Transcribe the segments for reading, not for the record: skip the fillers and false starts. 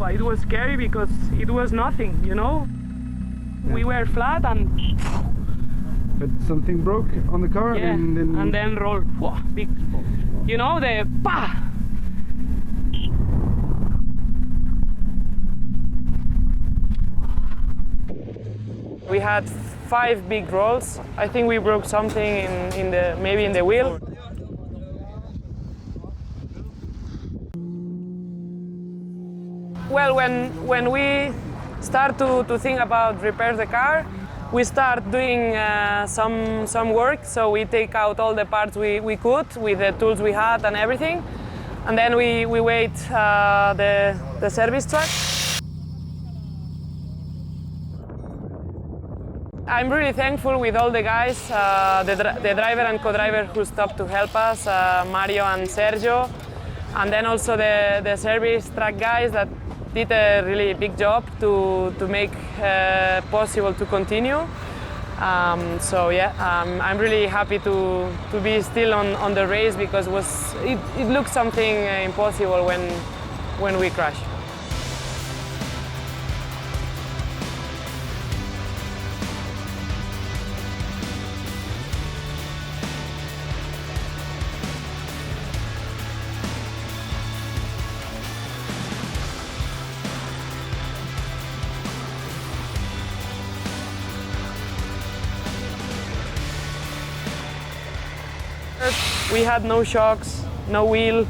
It was scary because it was nothing, you know? Yeah. We were flat and... But something broke on the car, yeah, and then rolled. Whoa, big, you know, the pa! We had 5 big rolls. I think we broke something maybe in the wheel. Well, when we start to think about repair the car, we start doing some work. So we take out all the parts we could with the tools we had and everything, and then we wait the service truck. I'm really thankful with all the guys, the driver and co-driver who stopped to help us, Mario and Sergio, and then also the service truck guys that did a really big job to make possible to continue. So yeah, I'm really happy to be still on the race because it looked something impossible when we crashed. We had no shocks, no wheel,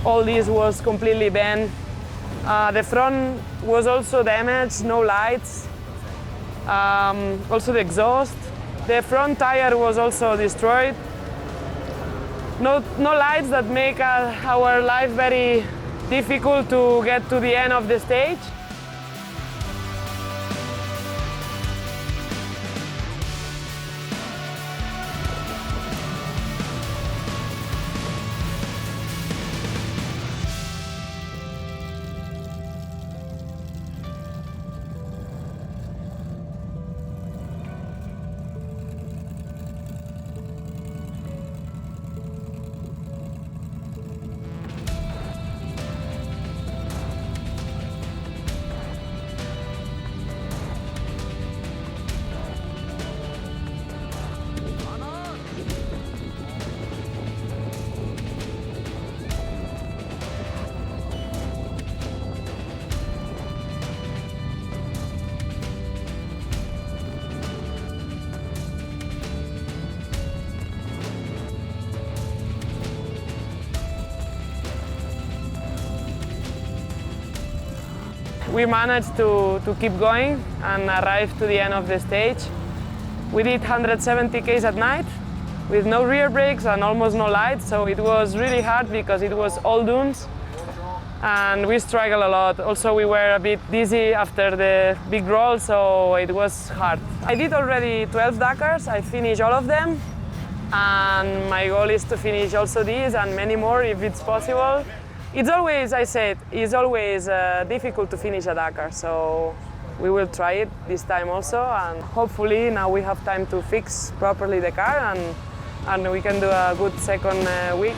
all this was completely bent. The front was also damaged, no lights, also the exhaust. The front tire was also destroyed. No lights that make our life very difficult to get to the end of the stage. We managed to keep going and arrive to the end of the stage. We did 170 km at night with no rear brakes and almost no lights, so it was really hard because it was all dunes and we struggled a lot. Also, we were a bit dizzy after the big roll, so it was hard. I did already 12 Dakars, I finished all of them, and my goal is to finish also these and many more if it's possible. It's always, I said, it's always difficult to finish a Dakar, so we will try it this time also, and hopefully now we have time to fix properly the car and we can do a good second week.